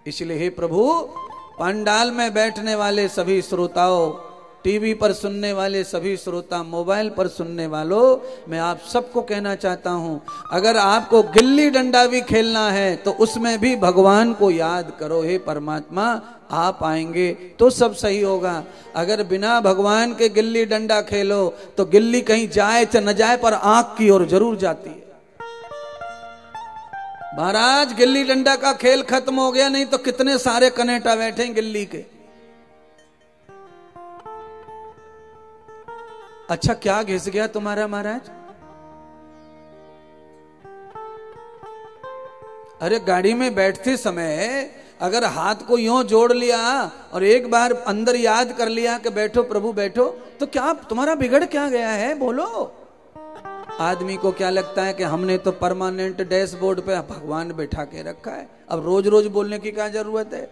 इसलिए हे प्रभु, पंडाल में बैठने वाले सभी श्रोताओं, टीवी पर सुनने वाले सभी श्रोता, मोबाइल पर सुनने वालों, मैं आप सबको कहना चाहता हूं, अगर आपको गिल्ली डंडा भी खेलना है तो उसमें भी भगवान को याद करो। हे परमात्मा, आप आएंगे तो सब सही होगा। अगर बिना भगवान के गिल्ली डंडा खेलो तो गिल्ली कहीं जाए चाहे न जाए पर आंख की ओर जरूर जाती है। महाराज, गिल्ली डंडा का खेल खत्म हो गया, नहीं तो कितने सारे कनेटा बैठे हैं गिल्ली के। अच्छा, क्या घिस गया तुम्हारा महाराज? अरे गाड़ी में बैठते समय अगर हाथ को यूं जोड़ लिया और एक बार अंदर याद कर लिया कि बैठो प्रभु बैठो, तो क्या तुम्हारा बिगड़ क्या गया है? बोलो। आदमी को क्या लगता है कि हमने तो परमानेंट डैशबोर्ड पे भगवान बैठा के रखा है, अब रोज रोज बोलने की क्या जरूरत है?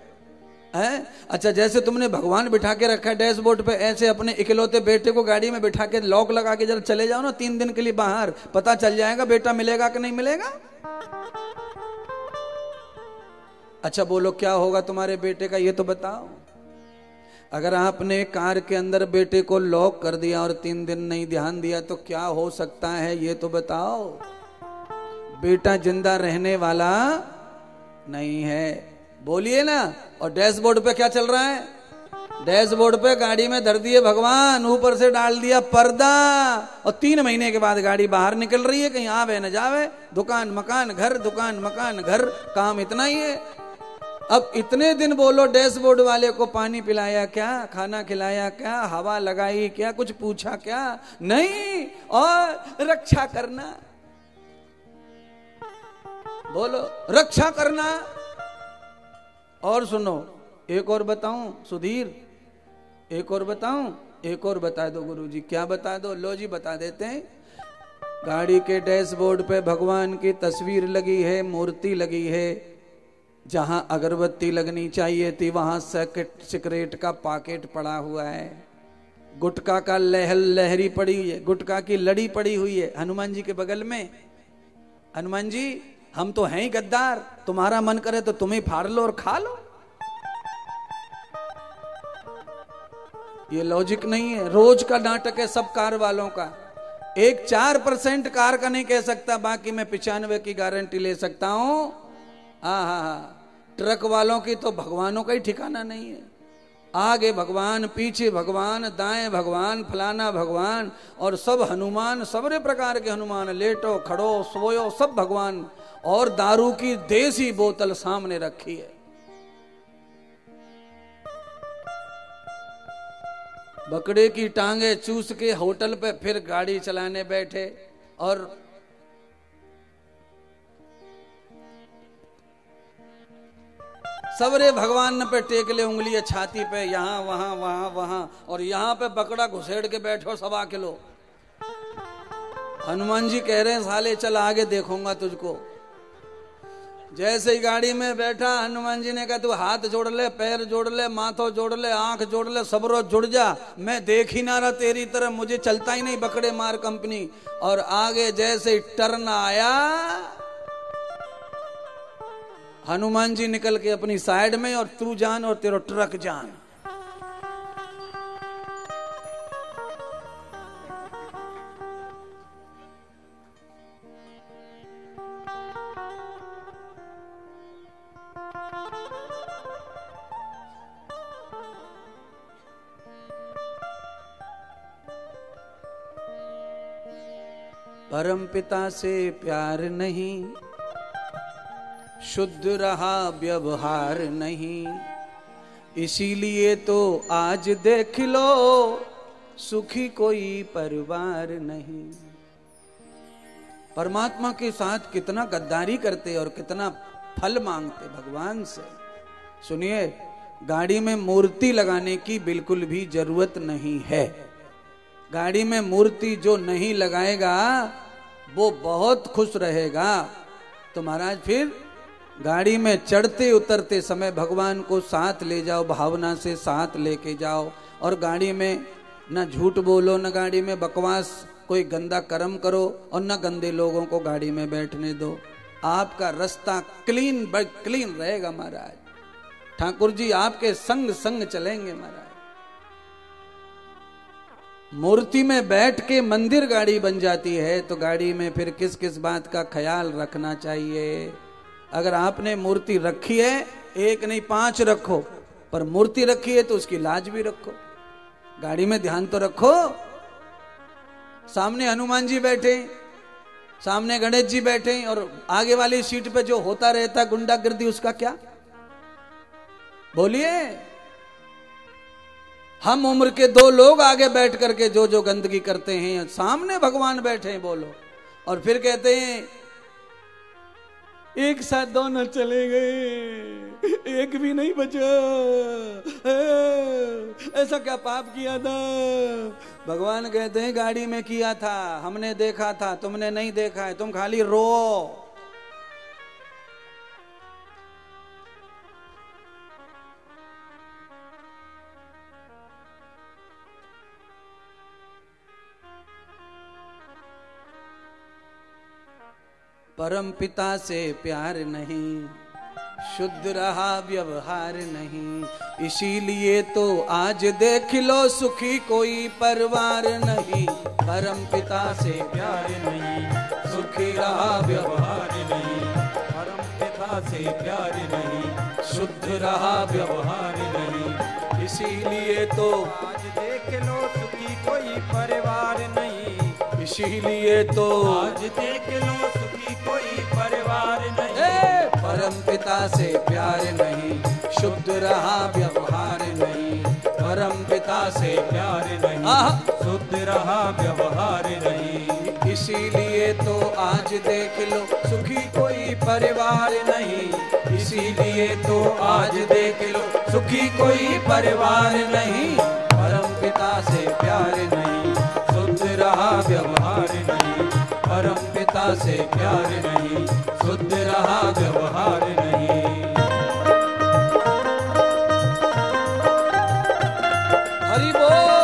अच्छा, जैसे तुमने भगवान बिठा के रखा है डैशबोर्ड पे, ऐसे अपने इकलौते बेटे को गाड़ी में बिठा के लॉक लगा के जरा चले जाओ ना 3 दिन के लिए बाहर, पता चल जाएगा बेटा मिलेगा कि नहीं मिलेगा। अच्छा बोलो, क्या होगा तुम्हारे बेटे का, ये तो बताओ। अगर आपने कार के अंदर बेटे को लॉक कर दिया और 3 दिन नहीं ध्यान दिया तो क्या हो सकता है, ये तो बताओ। बेटा जिंदा रहने वाला नहीं है, बोलिए ना। और डैशबोर्ड पे क्या चल रहा है? डैशबोर्ड पे गाड़ी में धर दिए भगवान, ऊपर से डाल दिया पर्दा, और 3 महीने के बाद गाड़ी बाहर निकल रही है, कहीं आवे न जावे, दुकान मकान घर, दुकान मकान घर, काम इतना ही है। अब इतने दिन बोलो डैशबोर्ड वाले को पानी पिलाया क्या, खाना खिलाया क्या, हवा लगाई क्या, कुछ पूछा क्या? नहीं। और रक्षा करना, बोलो रक्षा करना। और सुनो, एक और बताऊं सुधीर, एक और बताऊं, एक और बता दो गुरुजी। क्या बता दो? लो जी बता देते हैं। गाड़ी के डैशबोर्ड पे भगवान की तस्वीर लगी है, मूर्ति लगी है। जहां अगरबत्ती लगनी चाहिए थी वहां सिगरेट का पैकेट पड़ा हुआ है, गुटखा का लहरी पड़ी हुई है, गुटखा की लड़ी पड़ी हुई है हनुमान जी के बगल में। हनुमान जी, हम तो हैं ही गद्दार, तुम्हारा मन करे तो तुम ही फाड़ लो और खा लो। ये लॉजिक नहीं है, रोज का नाटक है सब कार वालों का। एक 4% कार का नहीं कह सकता, बाकी मैं 95 की गारंटी ले सकता हूं। हाँ, ट्रक वालों की तो भगवानों का ही ठिकाना नहीं है। आगे भगवान, पीछे भगवान, दाएं भगवान, फलाना भगवान, और सब हनुमान, सबरे प्रकार के हनुमान, लेटो खड़ो सोयो सब भगवान, और दारू की देसी बोतल सामने रखी है। बकरे की टांगे चूस के होटल पे फिर गाड़ी चलाने बैठे, और सबरे भगवान पे टेक ले उंगली छाती पे, यहां वहां वहां वहां, और यहां पे बकरा घुसेड़ के बैठो 1.25 किलो। हनुमान जी कह रहे हैं साले चल आगे देखूंगा तुझको। जैसे ही गाड़ी में बैठा, हनुमान जी ने कहा तू हाथ जोड़ ले, पैर जोड़ ले, माथो जोड़ ले, आंख जोड़ ले, सब रोज जुड़ जा, मैं देख ही ना रहा तेरी तरफ, मुझे चलता ही नहीं बकरे मार कंपनी। और आगे जैसे ही टर्न आया, हनुमान जी निकल के अपनी साइड में, और तू जान और तेरा ट्रक जान। परम पिता से प्यार नहीं, शुद्ध रहा व्यवहार नहीं, इसीलिए तो आज देख लो सुखी कोई परिवार नहीं। परमात्मा के साथ कितना गद्दारी करते और कितना फल मांगते भगवान से। सुनिए, गाड़ी में मूर्ति लगाने की बिल्कुल भी जरूरत नहीं है। गाड़ी में मूर्ति जो नहीं लगाएगा वो बहुत खुश रहेगा। तो महाराज फिर गाड़ी में चढ़ते उतरते समय भगवान को साथ ले जाओ, भावना से साथ लेके जाओ, और गाड़ी में न झूठ बोलो, न गाड़ी में बकवास कोई गंदा कर्म करो, और न गंदे लोगों को गाड़ी में बैठने दो। आपका रास्ता क्लीन रहेगा महाराज। ठाकुर जी आपके संग संग चलेंगे महाराज। मूर्ति में बैठ के मंदिर गाड़ी बन जाती है तो गाड़ी में फिर किस किस बात का ख्याल रखना चाहिए। अगर आपने मूर्ति रखी है, एक नहीं 5 रखो, पर मूर्ति रखी है तो उसकी लाज भी रखो, गाड़ी में ध्यान तो रखो। सामने हनुमान जी बैठे, सामने गणेश जी बैठे और आगे वाली सीट पे जो होता रहता गुंडागर्दी, उसका क्या? बोलिए। हम उम्र के 2 लोग आगे बैठ करके जो जो गंदगी करते हैं, सामने भगवान बैठे हैं, बोलो। और फिर कहते हैं एक साथ दोनों चले गए, एक भी नहीं बचा, ऐसा क्या पाप किया था? भगवान कहते हैं गाड़ी में किया था, हमने देखा था, तुमने नहीं देखा है, तुम खाली रो। परम पिता से प्यार नहीं, शुद्ध रहा व्यवहार नहीं, इसीलिए तो आज देख लो सुखी कोई परिवार नहीं। परम पिता से प्यार नहीं, सुखी रहा व्यवहार नहीं, परम पिता से प्यार नहीं, शुद्ध रहा व्यवहार नहीं, इसीलिए तो आज देख लो सुखी कोई परिवार नहीं, इसीलिए तो आज देख लो सुखी कोई परिवार नहीं। परम पिता से प्यार नहीं, शुद्ध रहा व्यवहार नहीं, परम पिता से प्यार नहीं, शुद्ध रहा व्यवहार नहीं, इसीलिए तो आज देख लो सुखी कोई परिवार नहीं, इसीलिए तो आज देख लो सुखी कोई परिवार नहीं। परम पिता से प्यार नहीं, शुद्ध रहा व्यवहार नहीं, परम पिता से प्यार नहीं, शुद्ध रहा व्यवहार नहीं। हरि बोल।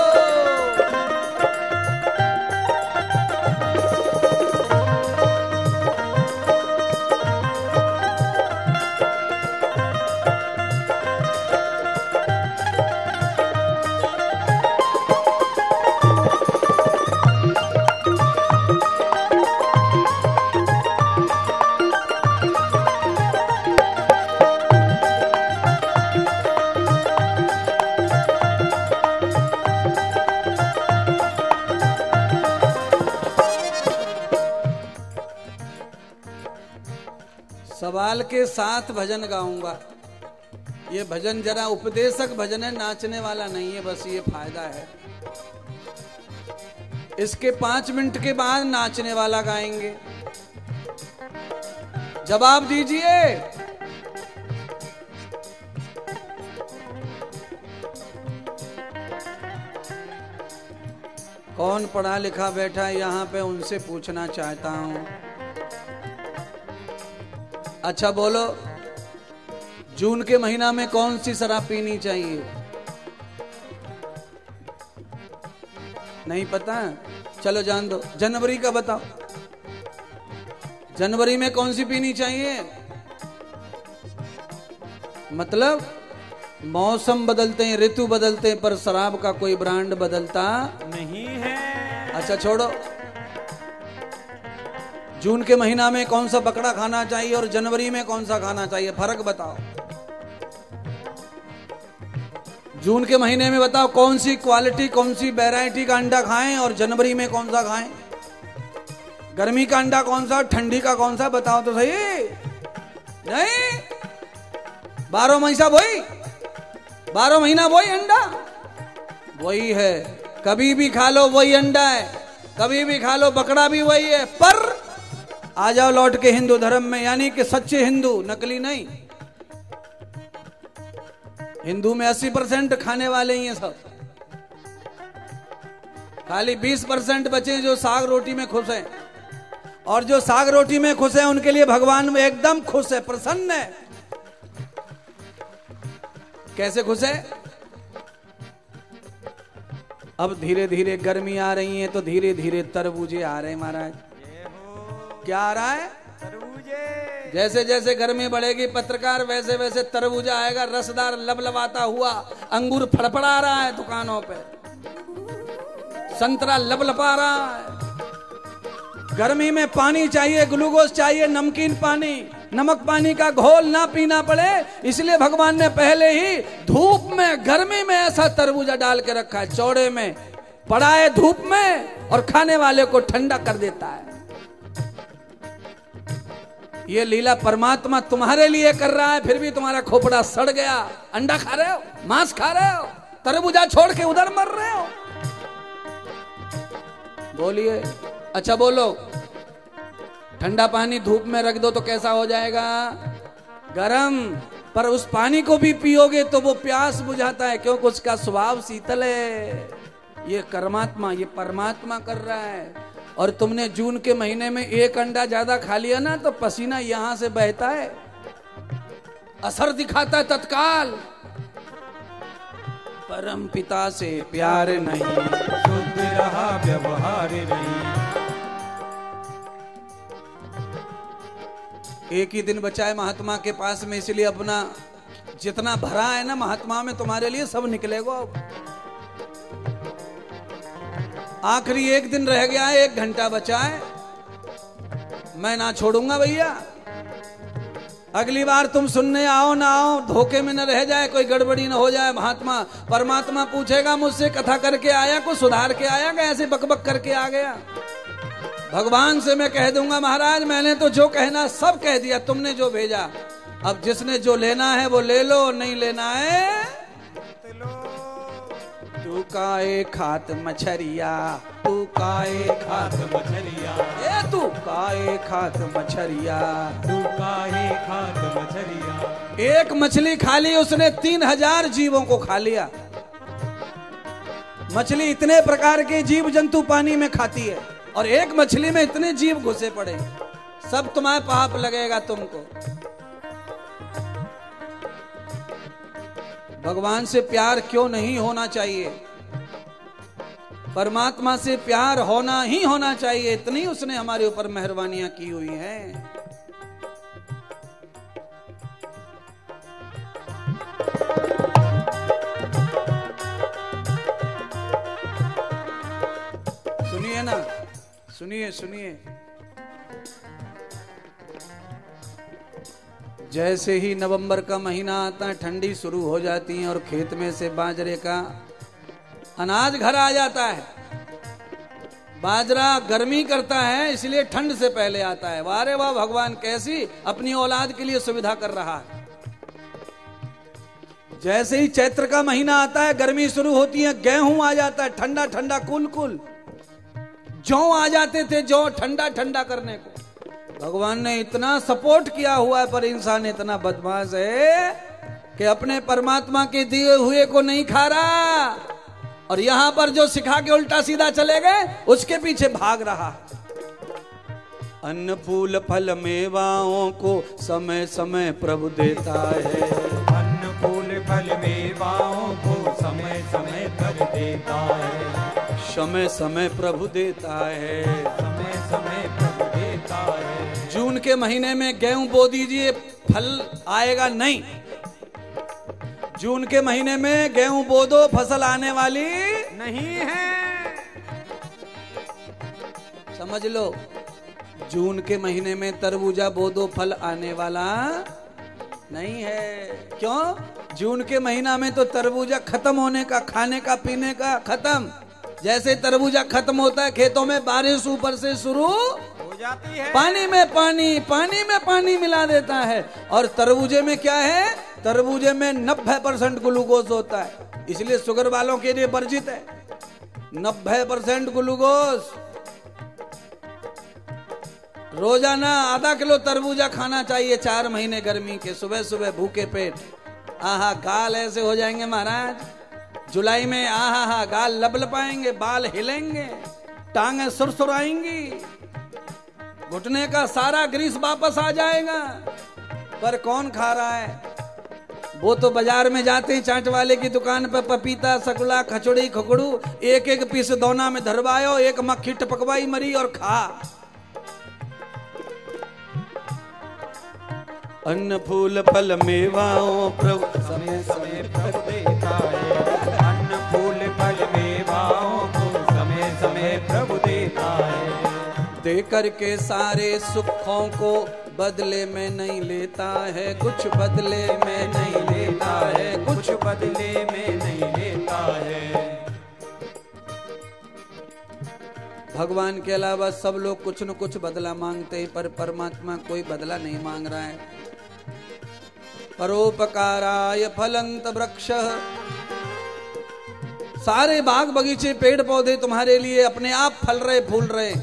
सवाल के साथ भजन गाऊंगा। ये भजन जरा उपदेशक भजन है, नाचने वाला नहीं है, बस ये फायदा है। इसके 5 मिनट के बाद नाचने वाला गाएंगे। जवाब दीजिए। कौन पढ़ा लिखा बैठा है यहाँ पे, उनसे पूछना चाहता हूं। अच्छा बोलो, जून के महीना में कौन सी शराब पीनी चाहिए? नहीं पता? चलो जान दो। जनवरी का बताओ, जनवरी में कौन सी पीनी चाहिए? मतलब मौसम बदलते हैं, ऋतु बदलते हैं, पर शराब का कोई ब्रांड बदलता नहीं है। अच्छा छोड़ो, जून के महीना में कौन सा बकरा खाना चाहिए और जनवरी में कौन सा खाना चाहिए, फर्क बताओ। जून के महीने में बताओ कौन सी क्वालिटी, कौन सी वैरायटी का अंडा खाएं और जनवरी में कौन सा खाएं। गर्मी का अंडा कौन सा, ठंडी का कौन सा, बताओ तो सही। नहीं, 12 महीना वही, 12 महीना वही अंडा, वही है। कभी भी खा लो वही अंडा है, कभी भी खा लो बकरा भी वही है। पर आ जाओ लौट के हिंदू धर्म में, यानी कि सच्चे हिंदू, नकली नहीं। हिंदू में 80% खाने वाले ही हैं सब, खाली 20% बचे जो साग रोटी में खुश हैं। और जो साग रोटी में खुश हैं उनके लिए भगवान एकदम खुश है, प्रसन्न है। कैसे खुश है? अब धीरे धीरे गर्मी आ रही है तो धीरे धीरे तरबूजे आ रहे हैं महाराज। क्या आ रहा है? तरबूजे। जैसे जैसे गर्मी बढ़ेगी पत्रकार, वैसे वैसे तरबूजा आएगा रसदार लबलबाता हुआ। अंगूर फड़फड़ा रहा है दुकानों पे, संतरा लबलबा रहा है। गर्मी में पानी चाहिए, ग्लूकोज चाहिए, नमकीन पानी, नमक पानी का घोल ना पीना पड़े, इसलिए भगवान ने पहले ही धूप में गर्मी में ऐसा तरबूजा डाल के रखा है, चौड़े में पड़ा है धूप में और खाने वाले को ठंडा कर देता है। ये लीला परमात्मा तुम्हारे लिए कर रहा है, फिर भी तुम्हारा खोपड़ा सड़ गया। अंडा खा रहे हो, मांस खा रहे हो, तरबूजा छोड़ के उधर मर रहे हो। बोलिए, अच्छा बोलो, ठंडा पानी धूप में रख दो तो कैसा हो जाएगा? गरम। पर उस पानी को भी पियोगे तो वो प्यास बुझाता है, क्योंकि उसका स्वभाव शीतल है। ये परमात्मा, ये परमात्मा कर रहा है। और तुमने जून के महीने में एक अंडा ज्यादा खा लिया ना तो पसीना यहां से बहता है, असर दिखाता है तत्काल। परम पिता से प्यार नहीं, शुद्ध रहा व्यवहार नहीं। एक ही दिन बचा है महात्मा के पास में, इसलिए अपना जितना भरा है ना महात्मा में तुम्हारे लिए सब निकलेगा। आखिरी एक दिन रह गया है, 1 घंटा बचा है, मैं ना छोड़ूंगा भैया। अगली बार तुम सुनने आओ ना आओ, धोखे में न रह जाए, कोई गड़बड़ी न हो जाए। महात्मा परमात्मा पूछेगा मुझसे, कथा करके आया, कुछ सुधार के आया, क्या ऐसे बकबक करके आ गया? भगवान से मैं कह दूंगा, महाराज मैंने तो जो कहना सब कह दिया, तुमने जो भेजा, अब जिसने जो लेना है वो ले लो, नहीं लेना है तू काए खात मछरिया, तू काए खात मछरिया, ए तू काए खात मछरिया, तू काहे खात मछरिया। एक मछली खा ली उसने, 3000 जीवों को खा लिया। मछली इतने प्रकार के जीव जंतु पानी में खाती है, और एक मछली में इतने जीव घुसे पड़े, सब तुम्हारे पाप लगेगा तुमको। भगवान से प्यार क्यों नहीं होना चाहिए? परमात्मा से प्यार होना ही होना चाहिए, इतनी उसने हमारे ऊपर मेहरबानियां की हुई हैं। सुनिए ना, सुनिए सुनिए। जैसे ही नवंबर का महीना आता है, ठंडी शुरू हो जाती है और खेत में से बाजरे का अनाज घर आ जाता है। बाजरा गर्मी करता है, इसलिए ठंड से पहले आता है। वाह रे वाह, भगवान कैसी अपनी औलाद के लिए सुविधा कर रहा है। जैसे ही चैत्र का महीना आता है, गर्मी शुरू होती है, गेहूं आ जाता है, ठंडा ठंडा कुल कुल। जौ आ जाते थे, जौ ठंडा ठंडा करने को। भगवान ने इतना सपोर्ट किया हुआ है, पर इंसान इतना बदमाश है कि अपने परमात्मा के दिए हुए को नहीं खा रहा, और यहां पर जो सिखा के उल्टा सीधा चले गए उसके पीछे भाग रहा। अन्न फूल फल मेवाओं को समय समय प्रभु देता है, अन्न फूल फल मेवाओं को समय समय कर देता है। समय समय प्रभु देता है, समय समय प्रभु देता है। जून के महीने में गेहूं बो दीजिए, फल आएगा नहीं। जून के महीने में गेहूं बो दो, फसल आने वाली नहीं है, समझ लो। जून के महीने में तरबूजा बो दो, फल आने वाला नहीं है। क्यों? जून के महीना में तो तरबूजा खत्म होने का, खाने का पीने का खत्म। जैसे तरबूजा खत्म होता है, खेतों में बारिश ऊपर से शुरू हो जाती है, पानी में पानी मिला देता है। और तरबूजे में क्या है? तरबूजे में 90% ग्लूकोज होता है, इसलिए शुगर वालों के लिए वर्जित है 90% ग्लूकोज। रोजाना आधा किलो तरबूजा खाना चाहिए 4 महीने गर्मी के, सुबह सुबह भूखे पेट। आहा, गाल ऐसे हो जाएंगे महाराज जुलाई में, आहा गाल लबलपाएंगे, बाल हिलेंगे, टांगे सुरसुराएंगी, घुटने का सारा ग्रीस वापस आ जाएगा। पर कौन खा रहा है? वो तो बाजार में जाते हैं, चाट वाले की दुकान पर पपीता, सगुला, खचड़ी, खकड़ू, एक एक पीस दोना में धरवायो, एक मक्खी टपकवाई मरी और खा। अन्न फूल फल मेवाओं प्रभु समय समय प्रभु देता है। अन्न फूल फल मेवाओं को समय समय प्रभु देता है। दे करके सारे सुखों को बदले में नहीं लेता है, कुछ बदले में नहीं लेता है, कुछ बदले में नहीं लेता है। भगवान के अलावा सब लोग कुछ न कुछ बदला मांगते हैं, पर परमात्मा कोई बदला नहीं मांग रहा है। परोपकाराय फलंत वृक्ष, सारे बाग बगीचे पेड़ पौधे तुम्हारे लिए अपने आप फल रहे फूल रहे,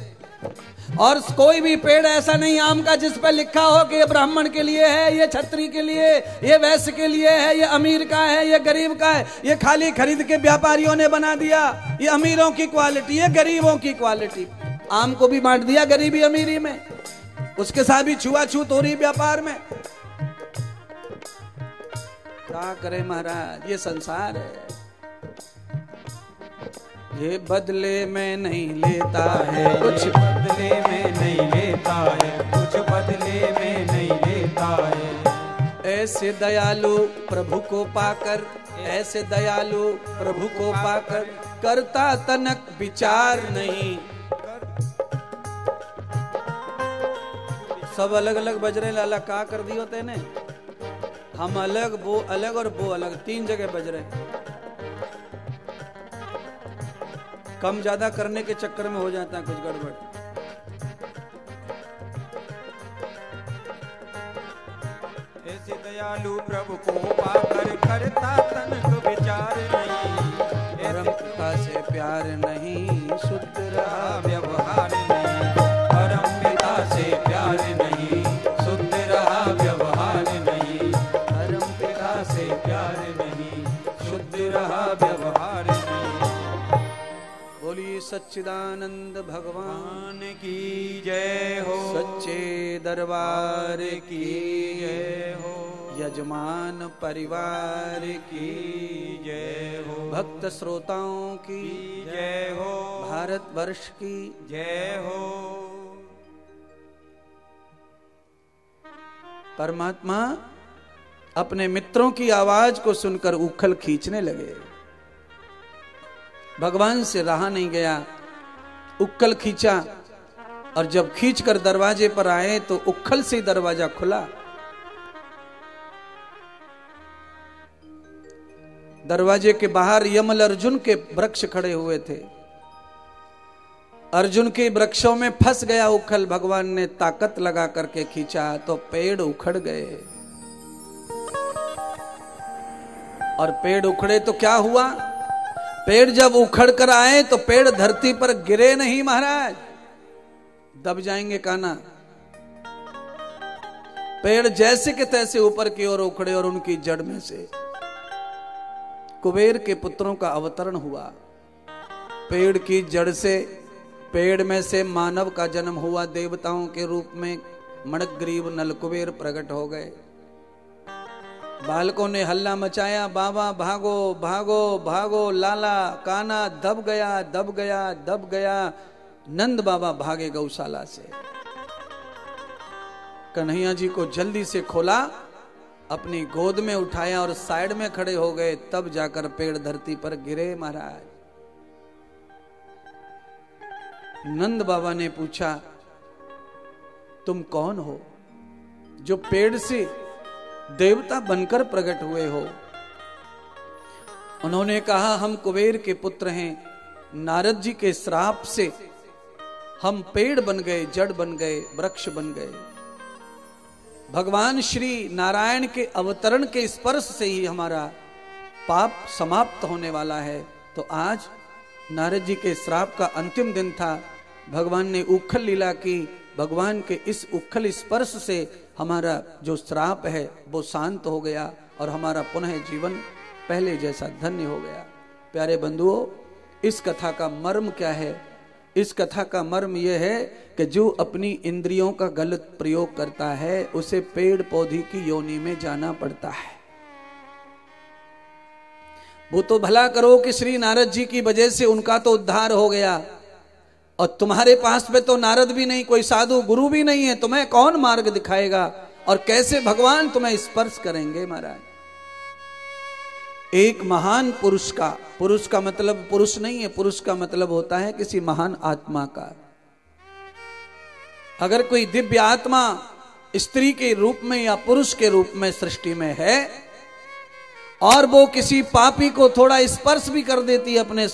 और कोई भी पेड़ ऐसा नहीं आम का जिस पर लिखा हो कि ये ब्राह्मण के लिए है, ये क्षत्रिय के लिए, ये वैश्य के लिए है, ये अमीर का है, ये गरीब का है। ये खाली खरीद के व्यापारियों ने बना दिया। ये अमीरों की क्वालिटी, ये गरीबों की क्वालिटी। आम को भी बांट दिया गरीबी अमीरी में, उसके साथ भी छुआछूत हो रही व्यापार में। क्या करे महाराज, ये संसार है, ये बदले में नहीं लेता है, कुछ बदले में नहीं लेता है, कुछ बदले में नहीं लेता है। ऐसे दयालु प्रभु को पाकर, ऐसे दयालु प्रभु को पाकर करता तनक विचार नहीं। सब अलग अलग बज रहे, लाला का कर दियो तेने, हम अलग वो अलग और वो अलग, तीन जगह बज रहे। कम ज्यादा करने के चक्कर में हो जाता है कुछ गड़बड़। ऐसे दयालु प्रभु को पाकर करता तनक विचार नहीं। परम पिता से प्यार नहीं, शुद्ध रहा व्यवहार नहीं। परम पिता से प्यार नहीं, शुद्ध रहा व्यवहार नहीं। परम पिता से प्यार नहीं, शुद्ध रहा व्यवहार नहीं। बोलिए सच्चिदानंद भगवान की जय हो, सच्चे दरबार की जय हो, यजमान परिवार की जय हो, भक्त श्रोताओं की जय हो, भारतवर्ष की जय हो। परमात्मा अपने मित्रों की आवाज को सुनकर उखल खींचने लगे। भगवान से रहा नहीं गया, उक्कल खींचा, और जब खींचकर दरवाजे पर आए तो उक्खल से दरवाजा खुला। दरवाजे के बाहर यमल अर्जुन के वृक्ष खड़े हुए थे। अर्जुन के वृक्षों में फंस गया उखल। भगवान ने ताकत लगा करके खींचा तो पेड़ उखड़ गए, और पेड़ उखड़े तो क्या हुआ, पेड़ जब उखड़ कर आए तो पेड़ धरती पर गिरे नहीं महाराज, दब जाएंगे काना। पेड़ जैसे के तैसे ऊपर की ओर उखड़े, और उनकी जड़ में से कुबेर के पुत्रों का अवतरण हुआ। पेड़ की जड़ से, पेड़ में से मानव का जन्म हुआ। देवताओं के रूप में मणग्रीव नलकुबेर प्रकट हो गए। बालकों ने हल्ला मचाया, बाबा भागो भागो भागो, लाला काना दब गया दब गया दब गया। नंद बाबा भागे गौशाला से, कन्हैया जी को जल्दी से खोला, अपनी गोद में उठाया और साइड में खड़े हो गए। तब जाकर पेड़ धरती पर गिरे महाराज। नंद बाबा ने पूछा, तुम कौन हो जो पेड़ से देवता बनकर प्रकट हुए हो? उन्होंने कहा, हम कुबेर के पुत्र हैं। नारद जी के श्राप से हम पेड़ बन गए, जड़ बन गए, वृक्ष बन गए। भगवान श्री नारायण के अवतरण के स्पर्श से ही हमारा पाप समाप्त होने वाला है। तो आज नारद जी के श्राप का अंतिम दिन था। भगवान ने उखल लीला की। भगवान के इस उखल स्पर्श से हमारा जो श्राप है वो शांत हो गया, और हमारा पुनः जीवन पहले जैसा धन्य हो गया। प्यारे बंधुओं, इस कथा का मर्म क्या है? इस कथा का मर्म यह है कि जो अपनी इंद्रियों का गलत प्रयोग करता है उसे पेड़ पौधे की योनि में जाना पड़ता है। वो तो भला करो कि श्री नारद जी की वजह से उनका तो उद्धार हो गया, और तुम्हारे पास में तो नारद भी नहीं, कोई साधु गुरु भी नहीं है, तुम्हें कौन मार्ग दिखाएगा? और कैसे भगवान तुम्हें स्पर्श करेंगे महाराज। एक महान पुरुष का मतलब पुरुष नहीं है, पुरुष का मतलब होता है किसी महान आत्मा का। अगर कोई दिव्य आत्मा स्त्री के रूप में या पुरुष के रूप में सृष्टि में है और वो किसी पापी को थोड़ा स्पर्श भी कर देती है अपने